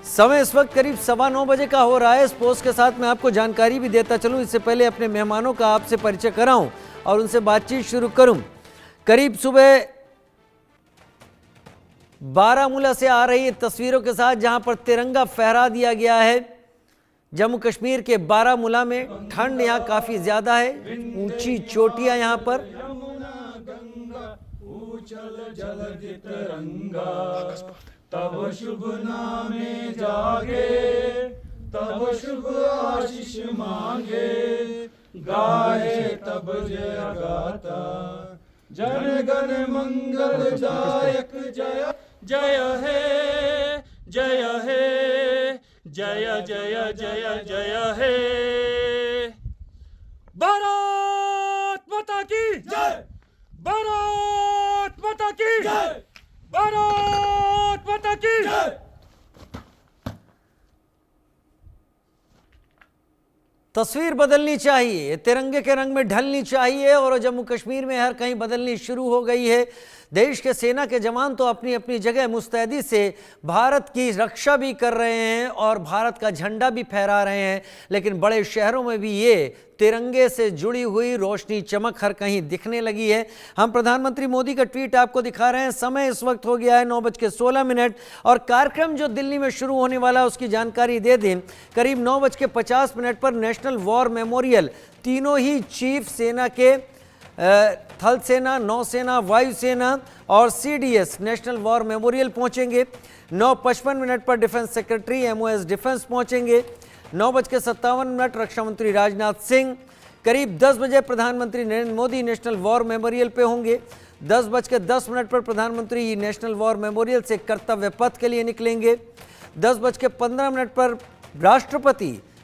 समय इस वक्त करीब 9:15 का हो रहा है। इस पोस्ट के साथ मैं आपको जानकारी भी देता चलूं, इससे पहले अपने मेहमानों का आपसे परिचय कराऊं और उनसे बातचीत शुरू करूं। करीब सुबह बारामूला से आ रही तस्वीरों के साथ जहां पर तिरंगा फहरा दिया गया है। जम्मू कश्मीर के बारामूला में ठंड यहाँ काफी ज्यादा है, ऊंची चोटियां यहाँ पर। तब शुभ नामे जागे, तब शुभ आशीष मांगे, गाए तब जय गाता, जन गण मंगल दायक जय जय हे, जय हे, जय जय जय जय हे। भारत माता की जय, भारत माता की जय, भारत माता की जय। तस्वीर बदलनी चाहिए, तिरंगे के रंग में ढलनी चाहिए और जम्मू कश्मीर में हर कहीं बदलनी शुरू हो गई है। देश के सेना के जवान तो अपनी अपनी जगह मुस्तैदी से भारत की रक्षा भी कर रहे हैं और भारत का झंडा भी फहरा रहे हैं, लेकिन बड़े शहरों में भी ये तिरंगे से जुड़ी हुई रोशनी चमक हर कहीं दिखने लगी है। हम प्रधानमंत्री मोदी का ट्वीट आपको दिखा रहे हैं। समय इस वक्त हो गया है 9:16 और कार्यक्रम जो दिल्ली में शुरू होने वाला है उसकी जानकारी दे दें। करीब 9:50 पर नेशनल वॉर मेमोरियल तीनों ही चीफ सेना के थल सेना, नौसेना, वायुसेना और सीडीएस नेशनल वॉर मेमोरियल पहुंचेंगे। 9:55 पर डिफेंस सेक्रेटरी एमओएस डिफेंस पहुंचेंगे। 9:57 रक्षा मंत्री राजनाथ सिंह। करीब 10 बजे प्रधानमंत्री Narendra Modi national war memorial पे होंगे। 10:10 पर प्रधानमंत्री नेशनल वॉर मेमोरियल से कर्तव्य पथ के लिए निकलेंगे। 10:15 पर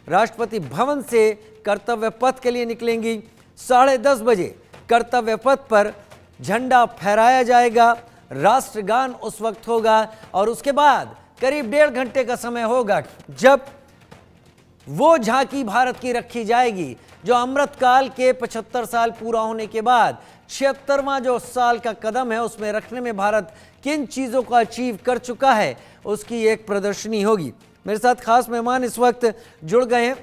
राष्ट्रपति भवन से कर्तव्य पथ के लिए निकलेंगी। 10:30 बजे कर्तव्य पथ पर झंडा फहराया जाएगा, राष्ट्रगान उस वक्त होगा और उसके बाद करीब 1.5 घंटे का समय होगा जब वो झांकी भारत की रखी जाएगी जो अमृतकाल के 75 साल पूरा होने के बाद 76वां जो साल का कदम है उसमें रखने में भारत किन चीज़ों को अचीव कर चुका है उसकी एक प्रदर्शनी होगी। मेरे साथ खास मेहमान इस वक्त जुड़ गए हैं।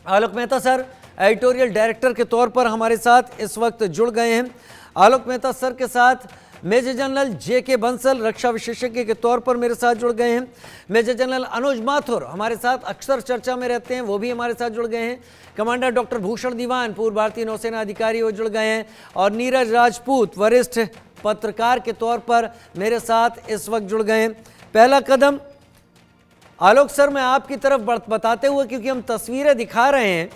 Alok Mehta sir editorial director के तौर पर हमारे साथ इस वक्त जुड़ गए हैं। आलोक मेहता सर के साथ मेजर जनरल जेके बंसल रक्षा विशेषज्ञ के तौर पर मेरे साथ जुड़ गए हैं। मेजर जनरल अनुज माथुर हमारे साथ अक्सर चर्चा में रहते हैं, वो भी हमारे साथ जुड़ गए हैं। कमांडर डॉक्टर भूषण दीवान पूर्व भारतीय नौसेना अधिकारी वो जुड़ गए हैं और नीरज राजपूत वरिष्ठ पत्रकार के तौर पर मेरे साथ इस वक्त जुड़ गए हैं। पहला कदम आलोक सर मैं आपकी तरफ बताते हुए, क्योंकि हम तस्वीरें दिखा रहे हैं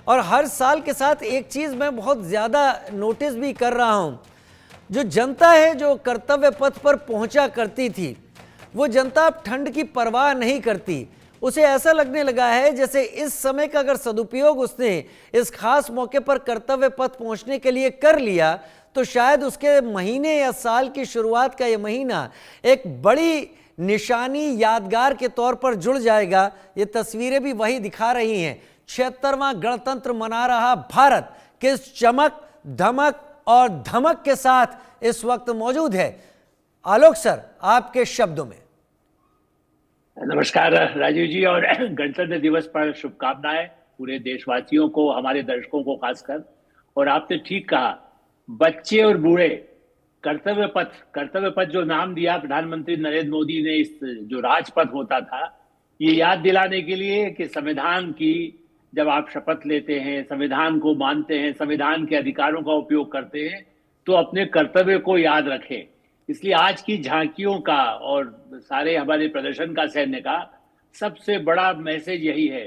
और हर साल के साथ एक चीज़ मैं बहुत ज़्यादा नोटिस भी कर रहा हूँ, जो जनता है जो कर्तव्य पथ पर पहुंचा करती थी वो जनता अब ठंड की परवाह नहीं करती। उसे ऐसा लगने लगा है जैसे इस समय का अगर सदुपयोग उसने इस खास मौके पर कर्तव्य पथ पहुंचने के लिए कर लिया तो शायद उसके महीने या साल की शुरुआत का ये महीना एक बड़ी निशानी यादगार के तौर पर जुड़ जाएगा। ये तस्वीरें भी वही दिखा रही हैं। 76वां गणतंत्र मना रहा भारत किस चमक, धमक और धमक के साथ इस वक्त मौजूद है। आलोक सर आपके शब्दों में। नमस्कार राजीव जी और गणतंत्र दिवस पर शुभकामनाएं पूरे देशवासियों को, हमारे दर्शकों को खासकर। और आपने ठीक कहा, बच्चे और बूढ़े कर्तव्य पथ जो नाम दिया प्रधानमंत्री नरेंद्र मोदी ने, इस जो राजपथ होता था, ये याद दिलाने के लिए कि संविधान की जब आप शपथ लेते हैं, संविधान को मानते हैं, संविधान के अधिकारों का उपयोग करते हैं तो अपने कर्तव्य को याद रखें। इसलिए आज की झांकियों का और सारे हमारे प्रदर्शन का, सैन्य का सबसे बड़ा मैसेज यही है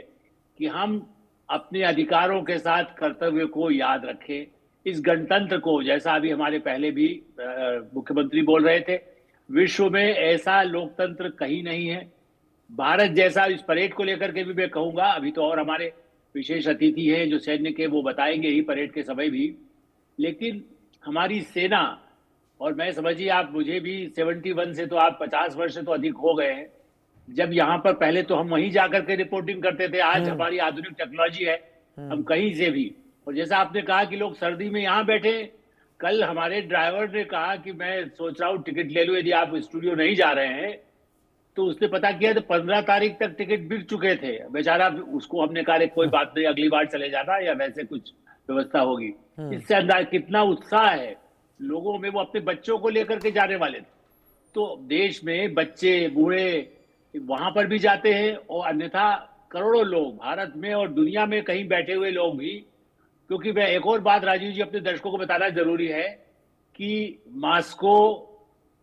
कि हम अपने अधिकारों के साथ कर्तव्य को याद रखें। इस गणतंत्र को, जैसा अभी हमारे पहले भी मुख्यमंत्री बोल रहे थे, विश्व में ऐसा लोकतंत्र कहीं नहीं है भारत जैसा। इस परेड को लेकर के भी मैं कहूंगा, अभी तो और हमारे विशेष अतिथि हैं जो सैन्य के, वो बताएंगे ही परेड के समय भी, लेकिन हमारी सेना, और मैं समझिए आप, मुझे भी 71 से तो आप 50 वर्ष से तो अधिक हो गए हैं। जब यहाँ पर पहले तो हम वहीं जाकर के रिपोर्टिंग करते थे, आज हमारी आधुनिक टेक्नोलॉजी है, हम कहीं से भी। और जैसा आपने कहा कि लोग सर्दी में यहाँ बैठे, कल हमारे ड्राइवर ने कहा कि मैं सोच रहा हूँ टिकट ले लूँ यदि आप स्टूडियो नहीं जा रहे हैं, तो उसने पता किया तो 15 तारीख तक टिकट बिक चुके थे बेचारा। उसको हमने कहा "अरे कोई बात नहीं, अगली बार चले जाना या वैसे कुछ व्यवस्था होगी"। इससे अंदाज कितना उत्साह है लोगों में, वो अपने बच्चों को लेकर के जाने वाले थे। तो देश में बच्चे बूढ़े वहां पर भी जाते हैं और अन्यथा करोड़ों लोग भारत में और दुनिया में कहीं बैठे हुए लोग भी। क्योंकि मैं एक और बात राजीव जी अपने दर्शकों को बताना जरूरी है कि मॉस्को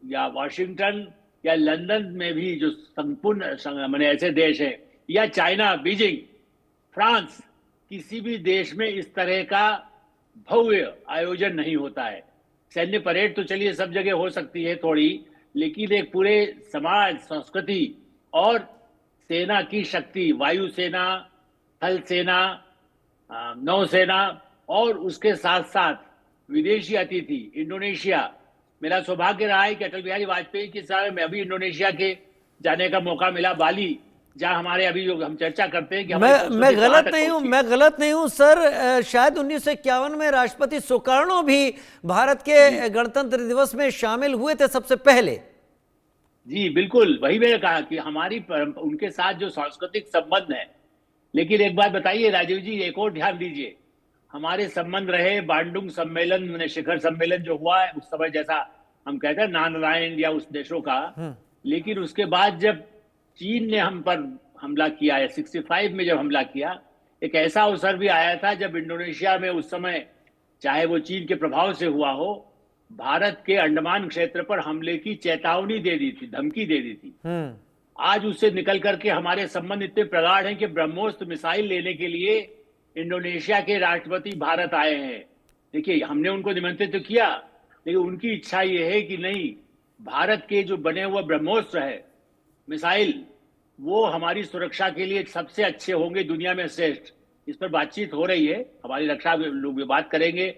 या वाशिंगटन या लंदन में भी जो संपूर्ण माने ऐसे देश हैं, या चाइना, बीजिंग, फ्रांस, किसी भी देश में इस तरह का भव्य आयोजन नहीं होता है। सैन्य परेड तो चलिए सब जगह हो सकती है थोड़ी, लेकिन एक पूरे समाज, संस्कृति और सेना की शक्ति, वायुसेना, थल सेना, नौसेना और उसके साथ साथ विदेशी अतिथि इंडोनेशिया। मेरा सौभाग्य रहा है कि अटल बिहारी वाजपेयी के समय में अभी इंडोनेशिया के जाने का मौका मिला, बाली, जहां हमारे अभी जो हम चर्चा करते हैं कि मैं गलत नहीं हूं सर, शायद 1951 में राष्ट्रपति सुकार्णो भी भारत के गणतंत्र दिवस में शामिल हुए थे सबसे पहले। जी बिल्कुल, वही मैंने कहा कि हमारी उनके साथ जो सांस्कृतिक संबंध है। लेकिन एक बात बताइए राजीव जी, एक और ध्यान दीजिए, हमारे संबंध रहे बांडुंग सम्मेलन, शिखर सम्मेलन जो हुआ है उस समय, जैसा हम कहते हैं नॉन अलाइंड या उस देशों का। लेकिन उसके बाद जब चीन ने हम पर हमला किया है 65 में, जब हमला किया, एक ऐसा अवसर भी आया था जब इंडोनेशिया में उस समय, चाहे वो चीन के प्रभाव से हुआ हो, भारत के अंडमान क्षेत्र पर हमले की चेतावनी दे दी थी, धमकी दे दी थी। आज उससे निकल करके हमारे संबंध इतने प्रगाढ़ हैं कि ब्रह्मोस्त्र मिसाइल लेने के लिए इंडोनेशिया के राष्ट्रपति भारत आए हैं। देखिए, हमने उनको निमंत्रित तो किया, लेकिन उनकी इच्छा ये है कि नहीं, भारत के जो बने हुए ब्रह्मोस्त्र है, मिसाइल, वो हमारी सुरक्षा के लिए सबसे अच्छे होंगे, दुनिया में श्रेष्ठ। इस पर बातचीत हो रही है, हमारी रक्षा लोग भी बात करेंगे।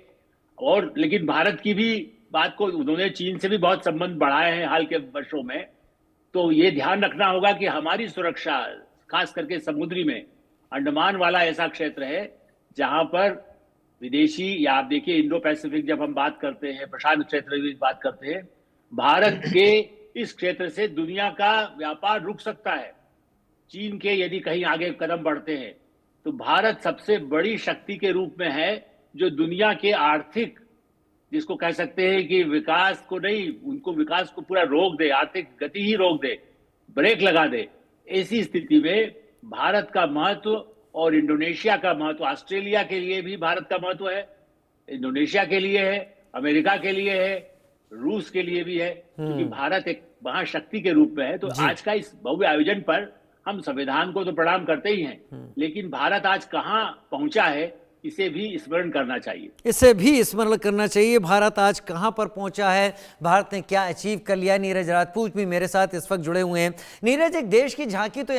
और लेकिन भारत की भी बात को, उन्होंने चीन से भी बहुत संबंध बढ़ाए हैं हाल के वर्षों में। तो ये ध्यान रखना होगा कि हमारी सुरक्षा, खास करके समुद्री में, अंडमान वाला ऐसा क्षेत्र है जहां पर विदेशी, या आप देखिए इंडो पैसिफिक जब हम बात करते हैं, प्रशांत क्षेत्र की बात करते हैं, भारत के इस क्षेत्र से दुनिया का व्यापार रुक सकता है। चीन के यदि कहीं आगे कदम बढ़ते हैं तो भारत सबसे बड़ी शक्ति के रूप में है, जो दुनिया के आर्थिक, जिसको कह सकते हैं कि विकास को नहीं, उनको विकास को पूरा रोक दे, आर्थिक गति ही रोक दे, ब्रेक लगा दे। ऐसी स्थिति में भारत का महत्व और इंडोनेशिया का महत्व, ऑस्ट्रेलिया के लिए भी भारत का महत्व है, इंडोनेशिया के लिए है, अमेरिका के लिए है, रूस के लिए भी है, क्योंकि भारत एक महाशक्ति के रूप में है। तो आज का इस भव्य आयोजन पर हम संविधान को तो प्रणाम करते ही हैं, लेकिन भारत आज कहां पहुंचा है, इसे भी स्मरण करना चाहिए। भारत आज कहां पर पहुंचा है, भारत ने क्या अचीव कर लिया। नीरज राजपूत भी मेरे साथ इस वक्त जुड़े हुए हैं। नीरज, एक देश की झांकी तो